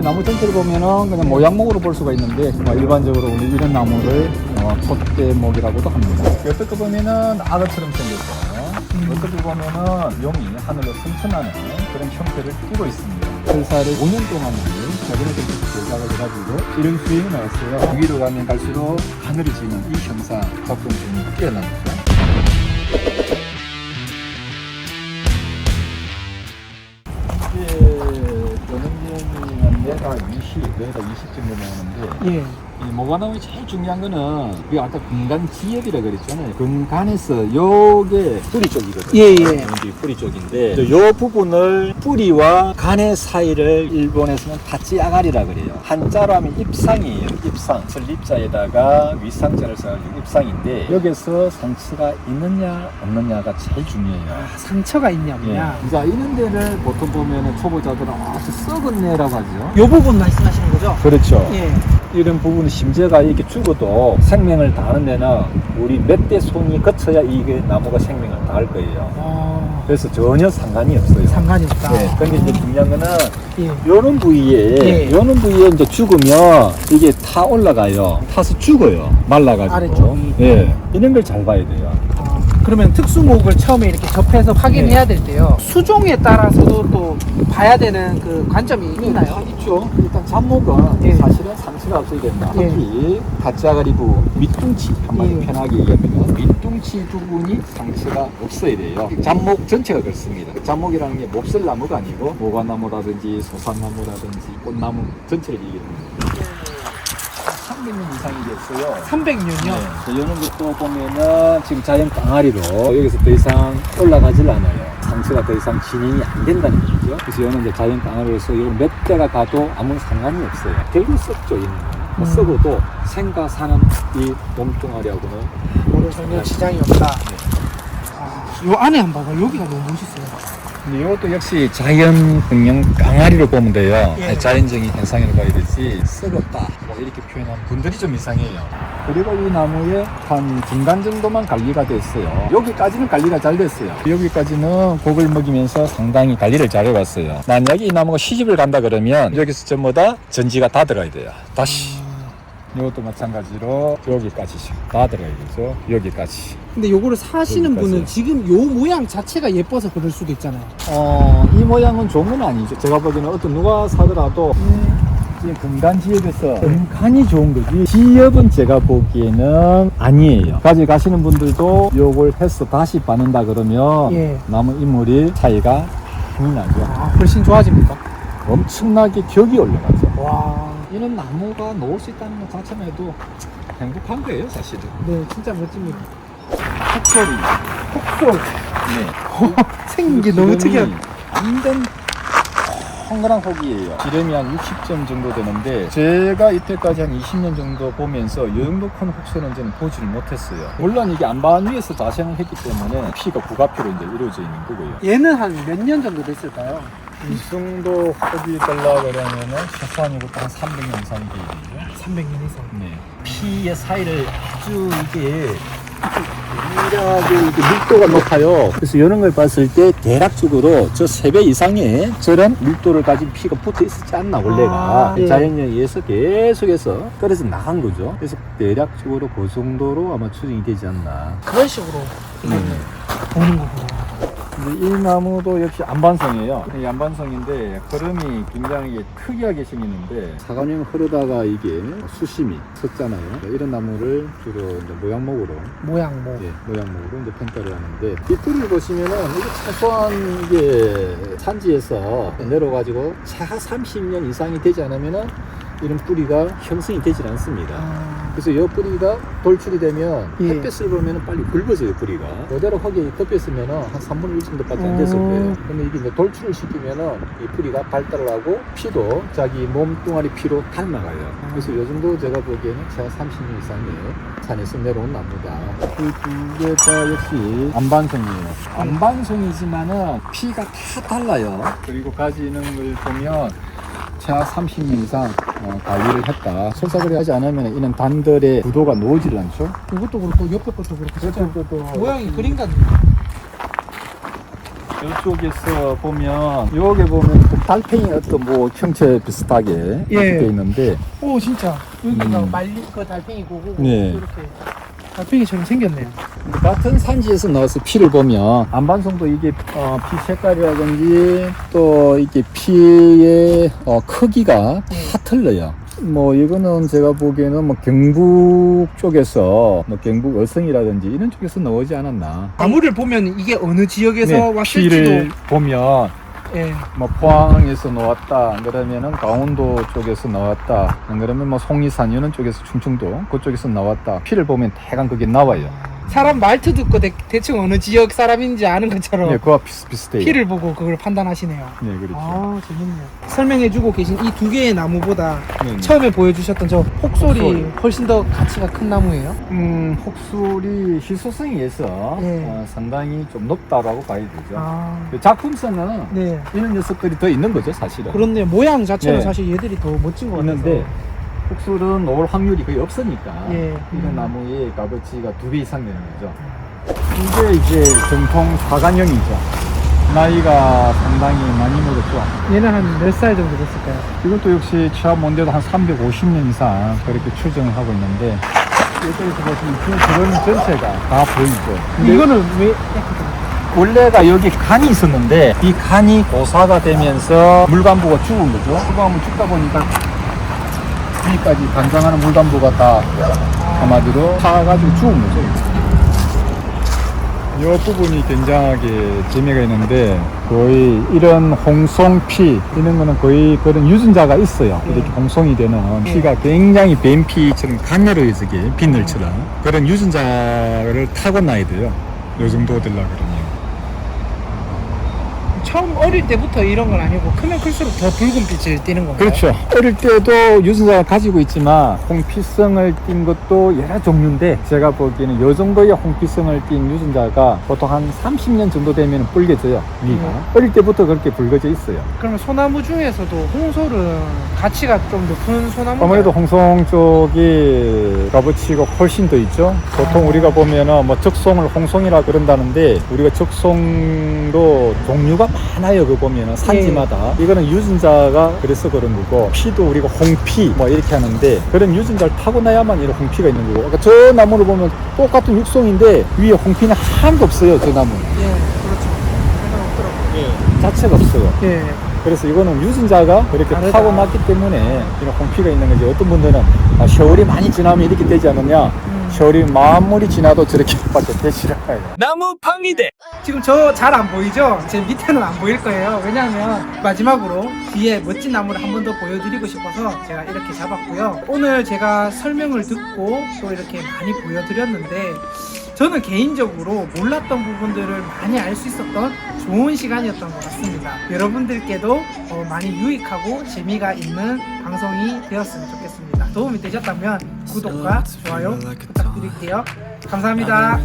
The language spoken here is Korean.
나무 전체를 보면은 그냥 모양목으로 볼 수가 있는데 일반적으로 우리 이런 나무를 촛대목이라고도 합니다. 어떻게 보면은 악어처럼 생겼고 어떻게 보면은 용이 하늘로 승천하는 그런 형태를 띠고 있습니다. 설사를 5년 동안 저번에 제작을 해가지고 이런 수행이 나왔어요. 위로 가면 갈수록 하늘이 지는 이 형상 작품 중에 깨어납니다. 내가 20 정도 나오는데 예. 이 모과나무의 제일 중요한 거는 우리가 아까 근간 지엽이라 그랬잖아요. 근간에서 요게 뿌리 쪽이거든요. 예. 여기 뿌리 쪽인데 요 부분을 뿌리와 간의 사이를 일본에서는 타치아가리라 그래요. 한자로 하면 입상이에요. 입상. 설립자에다가 위상자를 써가지고 입상인데 여기서 상처가 있느냐 없느냐가 제일 중요해요. 상처가 있냐 없냐. 예. 자, 이런 데를 보통 보면은 초보자들은 아주 썩었네라고 하죠. 요 부분 말씀하시는 거죠? 그렇죠. 예. 이런 부분은 심지어가 이렇게 죽어도 생명을 다하는 데는 우리 몇 대 손이 거쳐야 이게 나무가 생명을 다할 거예요. 그래서 전혀 상관이 없어요. 상관이 없다. 네. 근데 이제 중요한 거는 예. 요런 부위에 이제 죽으면 이게 타 올라가요. 타서 죽어요. 말라가지고. 아래쪽이. 예. 이런 걸 잘 봐야 돼요. 그러면 특수목을 처음에 이렇게 접해서 확인해야 될 때요. 수종에 따라서도 또 봐야 되는 그 관점이 있나요? 있죠. 일단 잡목은 예. 사실은 상처가 없어야 된다. 예. 특히 가짜가리 부분, 밑둥치 한마디 예. 편하게 얘기하면 밑둥치 부분이 상처가 없어야 돼요. 잡목 전체가 그렇습니다. 잡목이라는 게 몹쓸 나무가 아니고 모과나무라든지 소산나무라든지 꽃나무 전체를 얘기합니다. 300년 이상이 됐어요. 300년이요? 이런 것도 보면은 지금 자연 깡아리로 여기서 더 이상 올라가질 않아요. 상처가 더 이상 진행이 안 된다는 얘기죠. 그래서 이거는 이제 자연 깡아리로서 이건 몇 대가 가도 아무 상관이 없어요. 결국 썩죠, 이는. 썩어도 생과 사는 이 몸뚱아리하고는 아무런 전혀 지장이 없다. 요 안에 한번 봐봐. 여기가 너무 멋있어요. 근데 이것도 역시 자연 분명 깡아리로 보면 돼요. 예. 자연적인 현상이라고 봐야 되지 썩었다 뭐 이렇게 표현하는 분들이 좀 이상해요. 그리고 이 나무에 한 중간 정도만 관리가 됐어요. 여기까지는 관리가 잘 됐어요. 여기까지는 곡을 먹이면서 상당히 관리를 잘 해왔어요. 만약에 이 나무가 시집을 간다 그러면 여기서 전부 다 전지가 다 들어가야 돼요. 다시 이것도 마찬가지로 여기까지죠. 다 들어가야 되죠. 여기까지. 근데 요거를 사시는 여기까지. 분은 지금 요 모양 자체가 예뻐서 그럴 수도 있잖아요. 이 모양은 좋은 건 아니죠. 제가 보기에는 어떤 누가 사더라도 지금 근간 지엽에서 근간이 좋은 거지 지엽은 제가 보기에는 아니에요. 가져가시는 분들도 요걸 해서 다시 받는다 그러면 예. 나무 인물이 차이가 많이 나죠. 훨씬 좋아집니까? 엄청나게 격이 올라가죠. 와. 이런 나무가 놓을 수 있다는 것 자체만 해도 행복한 거예요, 사실은. 네, 진짜 멋집니다. 톡소리. 톡소. 네. 생긴 게 너무 특이한. 완전 황건한 혹이에요. 지름이 한 60점 정도 되는데 제가 이때까지 한 20년 정도 보면서 이 정도 큰 혹소는 저는 보지를 못했어요. 물론 이게 안반 위에서 자생을 했기 때문에 피가 부가피로 이제 이루어져 있는 거고요. 얘는 한 몇 년 정도 됐을까요? 이 정도 혹이 되려고 그러면은 최소한이고 한 300년 이상이 돼야 되죠. 300년 이상. 네. 피의 사이를 아주 이게 이렇게 밀도가 높아요. 그래서 이런 걸 봤을 때 대략적으로 저 3배 이상의 저런 밀도를 가진 피가 붙어 있었지 않나 원래가. 예. 자연에 의해서 계속해서 떨어져 나간 거죠. 그래서 대략적으로 그 정도로 아마 추정이 되지 않나. 그런 식으로 보는 거구나. 근데 이 나무도 역시 안반성이에요. 이 안반성인데 걸음이 굉장히 특이하게 생기는데 사과년 흐르다가 이게 수심이 섰잖아요. 이런 나무를 주로 이제 모양목으로 모양목. 예, 모양목으로 이제 평가를 하는데 이 뿌리를 보시면은 이게 최소한 이게 산지에서 내려가지고 차가 30년 이상이 되지 않으면은 이런 뿌리가 형성이 되질 않습니다. 그래서 이 뿌리가 돌출이 되면 예. 햇볕을 보면 빨리 굵어져요, 뿌리가. 그대로 흙에 덮였으면 한 3분의 1 정도밖에 안 됐을 거예요. 근데 이게 이제 돌출을 시키면은 이 뿌리가 발달을 하고 피도 자기 몸뚱아리 피로 닮아가요. 그래서 요 정도 제가 보기에는 제가 30년 이상의 산에서 내려온 나무다. 그 두 개 다 역시 안반성이에요. 안반성이지만은 피가 다 달라요. 그리고 가지는 걸 보면 최하 30년 이상 관리를 했다. 설사를 하지 않으면 이는 단들의 구도가 놓이질 않죠. 이것도 그렇고 옆에 것도 그렇고 진짜 이것도 모양이 그림 같네. 이쪽에서 보면 여기 보면 또 달팽이 어떤 뭐 형체 비슷하게 예. 돼 있는데 오 진짜 여기가 음. 말린 그 달팽이 고고 네. 이렇게 달팽이처럼 생겼네요. 같은 산지에서 나와서 피를 보면 안반송도 이게 피 색깔이라든지 또 이게 피의 크기가 다 틀려요. 뭐 이거는 제가 보기에는 뭐 경북 쪽에서 뭐 경북 어성이라든지 이런 쪽에서 나오지 않았나. 나무를 보면 이게 어느 지역에서 네, 왔을지도 피를 보면 예. 뭐 포항에서 나왔다, 안 그러면은 강원도 쪽에서 나왔다, 안 그러면 뭐 속리산 이런 쪽에서 충청도 그쪽에서 나왔다. 피를 보면 대강 그게 나와요. 사람 말투 듣고 대충 어느 지역 사람인지 아는 것처럼 네, 그와 비슷비슷해요. 피를 보고 그걸 판단하시네요. 네, 그렇죠. 아 재밌네요. 설명해주고 계신 이 두 개의 나무보다 네, 네. 처음에 보여주셨던 저 혹솔이 혹솔. 훨씬 더 가치가 큰 나무예요. 혹술이 희소성에서 예. 상당히 좀 높다라고 봐야 되죠. 아, 그 작품성은 네. 이런 녀석들이 더 있는 거죠, 사실은. 그렇네요. 모양 자체는 네. 사실 얘들이 더 멋진 것 같아서. 있는데 혹술은 나올 확률이 거의 없으니까 예. 이런 나무의 값어치가 2배 이상 되는 거죠. 이게 이제 정통 사관형이죠. 나이가 상당히 많이 먹었죠. 얘는 한 몇 살 정도 됐을까요? 이것도 역시 취합 온대도 한 350년 이상 그렇게 추정을 하고 있는데 여기에서 보시면 그런 전체가 다 보이죠. 근데 이거는 왜? 원래가 여기 간이 있었는데 이 간이 고사가 되면서 물관부가 죽은 거죠. 물관부 죽다 보니까 여기까지 관장하는 물관부가 다 한마디로 타가지고 죽은 거죠. 이 부분이 굉장하게 재미가 있는데 거의 이런 홍송피 이런 거는 거의 그런 유전자가 있어요. 이렇게 홍송이 되는 피가 굉장히 뱀피처럼 가늘어지게 비늘처럼 그런 유전자를 타고나야 돼요. 이 정도 되려고 그러면. 처음 어릴 때부터 이런 건 아니고 크면 클수록 더 붉은 빛을 띠는 건가요? 그렇죠. 어릴 때도 유전자가 가지고 있지만 홍피성을 띈 것도 여러 종류인데 제가 보기에는 이 정도의 홍피성을 띈 유전자가 보통 한 30년 정도 되면 붉어져요. 위가. 어릴 때부터 그렇게 붉어져 있어요. 그러면 소나무 중에서도 홍솔은 가치가 좀 높은 소나무? 아무래도 홍송 쪽이 값어치가 훨씬 더 있죠. 보통 우리가 보면은 뭐 적송을 홍송이라 그런다는데 우리가 적송도 종류가 많아요. 그거 보면은 산지마다 이거는 유전자가 그래서 그런 거고 피도 우리가 홍피 뭐 이렇게 하는데 그런 유전자를 타고나야만 이런 홍피가 있는 거고 그러니까 저 나무를 보면 똑같은 육송인데 위에 홍피는 하나도 없어요. 저 나무는 예, 그렇죠. 상관없더라고요. 자체가 없어요. 예. 그래서 이거는 유전자가 그렇게 다르다. 타고났기 때문에 이런 홍피가 있는 거지. 어떤 분들은 세월이 많이 지나면 이렇게 되지 않느냐. 세월이 만물이 지나도 저렇게 밖에 되지 않아요. 나무 팡이대. 지금 저 잘 안 보이죠? 제 밑에는 안 보일 거예요. 왜냐하면 마지막으로 뒤에 멋진 나무를 한 번 더 보여드리고 싶어서 제가 이렇게 잡았고요. 오늘 제가 설명을 듣고 또 이렇게 많이 보여드렸는데 저는 개인적으로 몰랐던 부분들을 많이 알 수 있었던 좋은 시간이었던 것 같습니다. 여러분들께도 많이 유익하고 재미가 있는 방송이 되었으면 좋겠습니다. 도움이 되셨다면 구독과 좋아요 부탁드릴게요. 감사합니다.